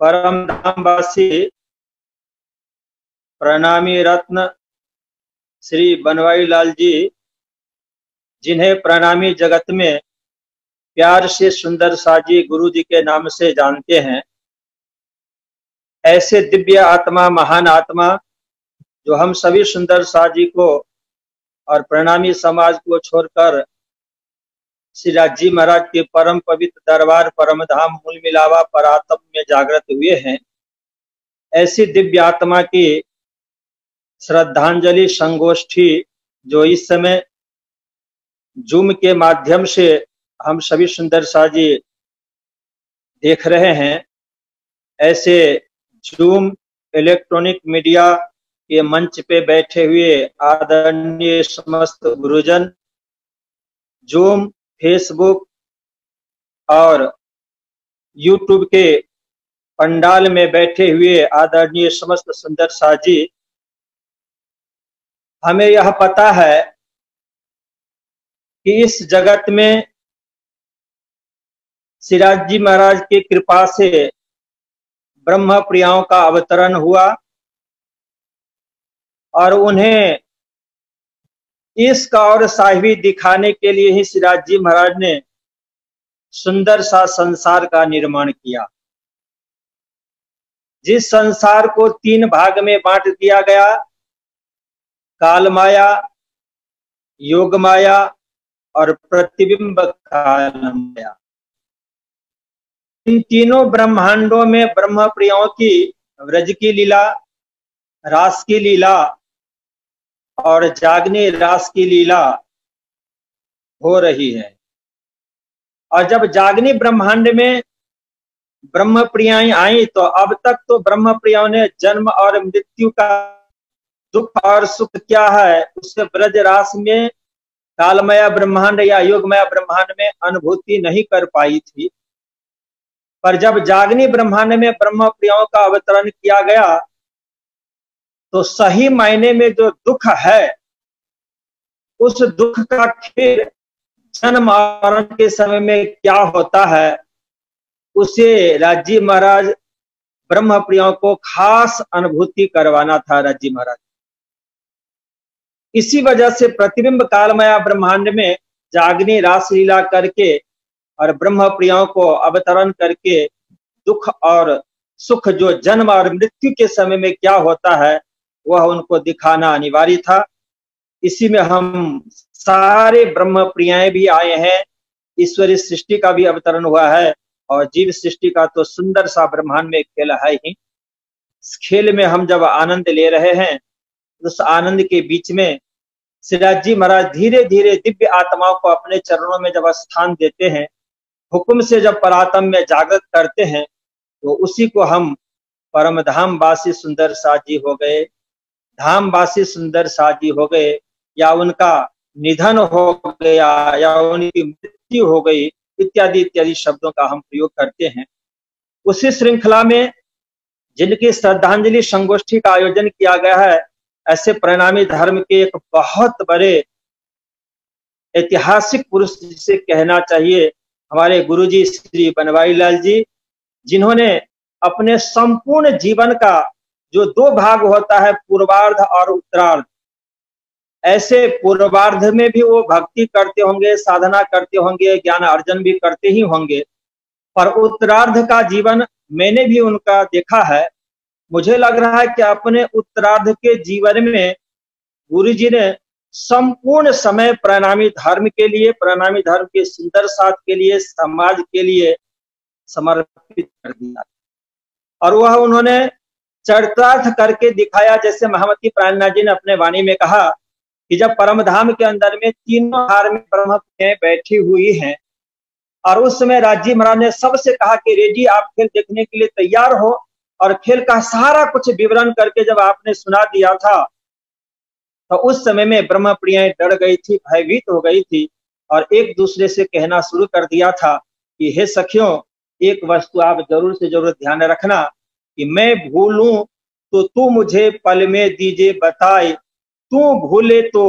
परम धामवासी प्रणामी रत्न श्री बनवारी लाल जी, जिन्हें प्रणामी जगत में प्यार से सुंदर साजी गुरु जी के नाम से जानते हैं, ऐसे दिव्य आत्मा, महान आत्मा जो हम सभी सुंदर साजी को और प्रणामी समाज को छोड़कर श्री राजी महाराज के परम पवित्र दरबार परम धाम मूल मिलावा परात्म में जागृत हुए हैं, ऐसी दिव्य आत्मा की श्रद्धांजलि संगोष्ठी जो इस समय जूम के माध्यम से हम सभी सुंदर साजी देख रहे हैं, ऐसे जूम इलेक्ट्रॉनिक मीडिया के मंच पे बैठे हुए आदरणीय समस्त गुरुजन, जूम, फेसबुक और यूट्यूब के पंडाल में बैठे हुए आदरणीय समस्त सुंदर साजी, हमें यह पता है कि इस जगत में श्री राजी महाराज की कृपा से ब्रह्म प्रियाओं का अवतरण हुआ और उन्हें इसका और साहिबी दिखाने के लिए ही श्री राजी महाराज ने सुंदर सा संसार का निर्माण किया, जिस संसार को 3 भाग में बांट दिया गया, काल माया, योग माया और प्रतिबिंब काल माया। इन तीनों ब्रह्मांडों में ब्रह्म प्रियों की व्रज की लीला, रास की लीला और जागनी रास की लीला हो रही है। और जब जागनी ब्रह्मांड में ब्रह्म प्रियाएं आई तो अब तक तो ब्रह्म प्रियों ने जन्म और मृत्यु का दुख और सुख क्या है उससे ब्रज रास में, कालमया ब्रह्मांड या योगमया ब्रह्मांड में अनुभूति नहीं कर पाई थी। पर जब जागनी ब्रह्मांड में ब्रह्म प्रियों का अवतरण किया गया तो सही मायने में जो दुख है, उस दुख का खेल जन्म मरण के समय में क्या होता है, उसे राजी महाराज ब्रह्म प्रियों को खास अनुभूति करवाना था राजी महाराज। इसी वजह से प्रतिबिंब कालमया ब्रह्मांड में जागनी रासलीला करके और ब्रह्म प्रियों को अवतरण करके दुख और सुख जो जन्म और मृत्यु के समय में क्या होता है वह उनको दिखाना अनिवार्य था। इसी में हम सारे ब्रह्म प्रियाएं भी आए हैं, ईश्वरीय सृष्टि का भी अवतरण हुआ है और जीव सृष्टि का तो सुंदर सा ब्रह्मांड में खेल है ही। इस खेल में हम जब आनंद ले रहे हैं, उस आनंद के बीच में श्री राजी महाराज धीरे धीरे दिव्य आत्माओं को अपने चरणों में जब स्थान देते हैं, हुक्म से जब परात्म में जागृत करते हैं, तो उसी को हम परम धाम वासी सुंदर साजी हो गए, धाम वासी सुंदर साजी हो गए, या उनका निधन हो गया या उनकी मृत्यु हो गई इत्यादि इत्यादि शब्दों का हम प्रयोग करते हैं। उसी श्रृंखला में जिनकी श्रद्धांजलि संगोष्ठी का आयोजन किया गया है, ऐसे प्रणामी धर्म के एक बहुत बड़े ऐतिहासिक पुरुष जिसे कहना चाहिए, हमारे गुरुजी श्री बनवारी लाल जी, जिन्होंने अपने संपूर्ण जीवन का जो 2 भाग होता है, पूर्वार्ध और उत्तरार्ध, ऐसे पूर्वार्ध में भी वो भक्ति करते होंगे, साधना करते होंगे, ज्ञान अर्जन भी करते ही होंगे, पर उत्तरार्ध का जीवन मैंने भी उनका देखा है। मुझे लग रहा है कि अपने उत्तरार्ध के जीवन में गुरुजी ने संपूर्ण समय प्रणामी धर्म के लिए, प्रणामी धर्म के सुंदर साथ के लिए, समाज के लिए समर्पित कर दिया और वह उन्होंने चरितार्थ करके दिखाया। जैसे महामती प्राणनाथ जी ने अपने वाणी में कहा कि जब परम धाम के अंदर में तीनों धार्मिक ब्रह्म बैठी हुई हैं और उस समय राजी महाराज ने सबसे कहा कि रेजी आप खेल देखने के लिए तैयार हो, और खेल का सारा कुछ विवरण करके जब आपने सुना दिया था तो उस समय में ब्रह्म प्रियाएं डर गई थी, भयभीत हो गई थी और एक दूसरे से कहना शुरू कर दिया था कि हे सखियों, एक वस्तु आप जरूर से जरूर ध्यान रखना कि मैं भूलूं तो तू मुझे पल में दीजिए बताए, तू भूले तो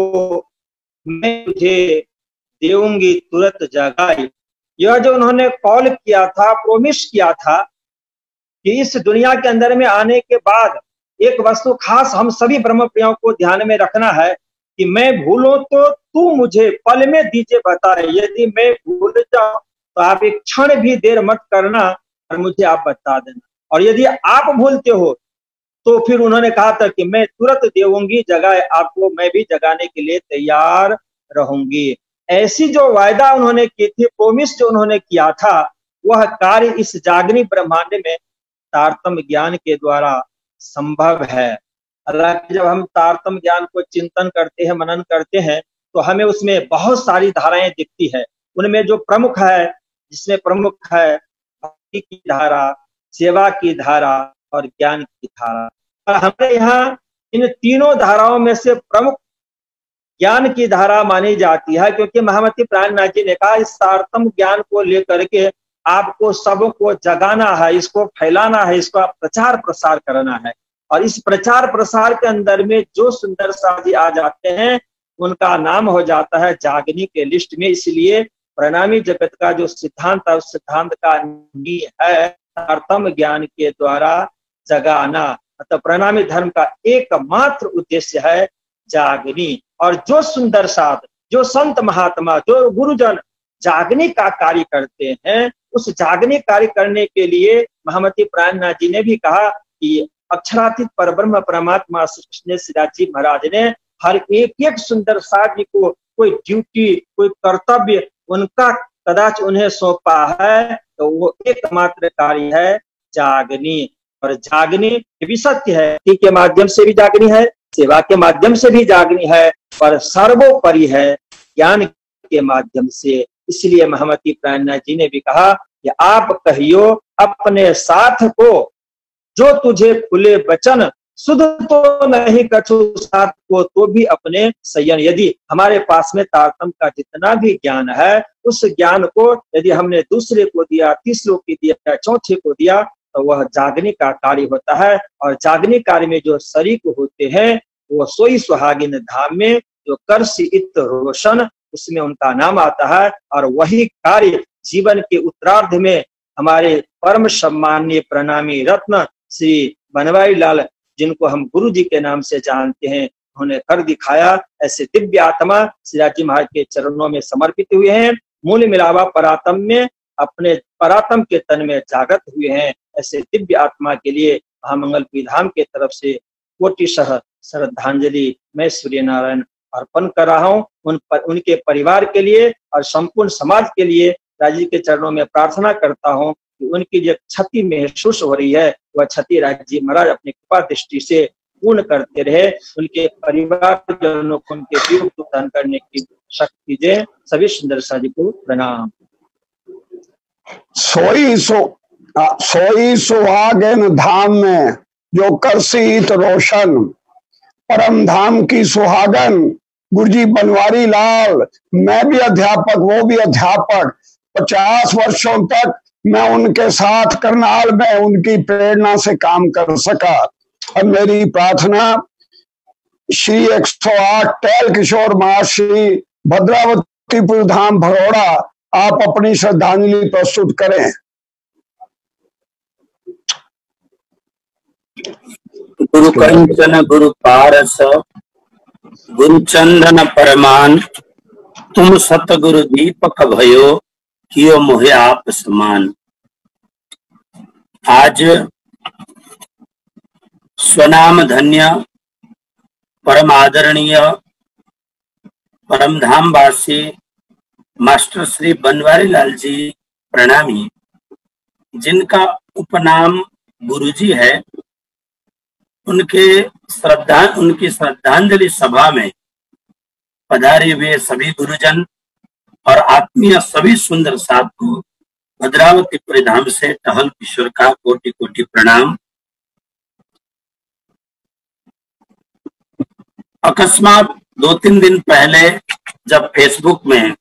मैं तुझे देऊंगी तुरंत जगाए। यह जो उन्होंने कॉल किया था, प्रोमिस किया था कि इस दुनिया के अंदर में आने के बाद एक वस्तु खास हम सभी ब्रह्म प्रियों को ध्यान में रखना है कि मैं भूलूं तो तू मुझे पल में दीजिए बताए, यदि मैं भूल जाऊं तो आप एक क्षण भी देर मत करना और मुझे आप बता देना, और यदि आप भूलते हो तो फिर उन्होंने कहा था कि मैं तुरंत देऊंगी जगह आपको, मैं भी जगाने के लिए तैयार रहूंगी। ऐसी जो वायदा उन्होंने की थी, प्रोमिस जो उन्होंने किया था, वह कार्य इस जागनी ब्रह्मांड में तारतम्य ज्ञान के द्वारा संभव है। हालांकि जब हम तारतम्य ज्ञान को चिंतन करते हैं, मनन करते हैं, तो हमें उसमें बहुत सारी धाराएं दिखती है। उनमें जो प्रमुख है, जिसमें प्रमुख है भक्ति की धारा, सेवा की धारा और ज्ञान की धारा। और हमें यहाँ इन तीनों धाराओं में से प्रमुख ज्ञान की धारा मानी जाती है, क्योंकि महामती प्राणनाथ जी ने कहा इस तारतम्य ज्ञान को लेकर के आपको सबको जगाना है, इसको फैलाना है, इसका प्रचार प्रसार करना है। और इस प्रचार प्रसार के अंदर में जो सुंदर साजी आ जाते हैं उनका नाम हो जाता है जागनी के लिस्ट में। इसलिए प्रणामी जगत का जो सिद्धांत है, उस सिद्धांत का नींव है तारतम्य ज्ञान के द्वारा जगाना। मतलब प्रणामी धर्म का एकमात्र उद्देश्य है जागनी। और जो सुंदर साध, जो संत महात्मा, जो गुरुजन जागने का कार्य करते हैं, उस जागने कार्य करने के लिए महामती प्राणनाथ जी ने भी कहा कि अक्षरातीत परब्रह्म परमात्मा श्री कृष्ण श्रीदास जी महाराज ने हर एक सुंदर साध्य को कोई ड्यूटी, कोई कर्तव्य उनका कदाच उन्हें सौंपा है, तो वो एकमात्र कार्य है जागनी। और जागनी भी सत्य है, भक्ति के माध्यम से भी जागनी है, सेवा के माध्यम से भी जागनी है, पर सर्वोपरि है ज्ञान के माध्यम से। इसलिए महामती प्राणनाथ जी ने भी कहा कि आप कहियो अपने साथ को जो तुझे खुले वचन, सुध तो नहीं कछु साथ को तो भी अपने संयन। यदि हमारे पास में तारतम्य का जितना भी ज्ञान है, उस ज्ञान को यदि हमने दूसरे को दिया, तीसरे को दिया, चौथे को दिया, तो वह जागने का कार्य होता है। और जागने कार्य में जो शरीक होते हैं वो सोई सुहागिन धाम में जो करसी इत रोशन, उसमें उनका नाम आता है। और वही कार्य जीवन के उत्तरार्ध में हमारे परम सम्माननीय प्रणामी रत्न श्री बनवारी लाल, जिनको हम गुरु जी के नाम से जानते हैं, उन्होंने कर दिखाया। ऐसे दिव्य आत्मा श्री जी महाराज के चरणों में समर्पित हुए हैं, मूल मिलावा परातम में अपने परातम के तन में जागृत हुए हैं। ऐसे दिव्य आत्मा के लिए महामंगल धाम के तरफ से कोटिशः श्रद्धांजलि मैं सूर्य नारायण अर्पण कर रहा हूँ। उनके परिवार के लिए और संपूर्ण समाज के लिए राजी के चरणों में प्रार्थना करता हूँ कि उनकी जो क्षति महसूस हो रही है, वह क्षति राजी महाराज अपनी कृपा दृष्टि से पूर्ण करते रहे। उनके परिवार जनों को उनके वियोग दान करने की शक्ति दे। सभी सुंदर साजी को प्रणाम। सोई सुहागन धाम में जो करसीत रोशन, परम धाम की सुहागन गुरुजी बनवारी लाल। मैं भी अध्यापक, वो भी अध्यापक। 50 वर्षों तक मैं उनके साथ करनाल में उनकी प्रेरणा से काम कर सका। और मेरी प्रार्थना श्री 108 टैल किशोर महाश्री भद्रावतीपुर धाम भरोड़ा, आप अपनी श्रद्धांजलि प्रस्तुत करें। गुरु कंचन गुरु पारस गुरु चंदन परमान, तुम सतगुरु दीपक भयो कियो मोहे आप समान। आज स्वनाम धन्य परम आदरणीय परम धाम वासी मास्टर श्री बनवारी लाल जी प्रणामी, जिनका उपनाम गुरुजी है, उनकी श्रद्धांजलि सभा में पधारे हुए सभी गुरुजन और आत्मीय सभी सुंदर साथ को भद्रावतीपुर धाम से टहल किशोर का कोटि कोटि प्रणाम। अकस्मात 2-3 दिन पहले जब फेसबुक में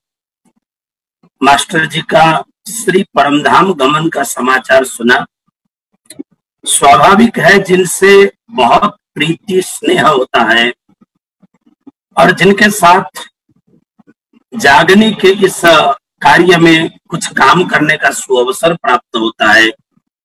मास्टर जी का श्री परमधाम गमन का समाचार सुना, स्वाभाविक है जिनसे बहुत प्रीति स्नेह होता है और जिनके साथ जागने के इस कार्य में कुछ काम करने का सुअवसर प्राप्त होता है,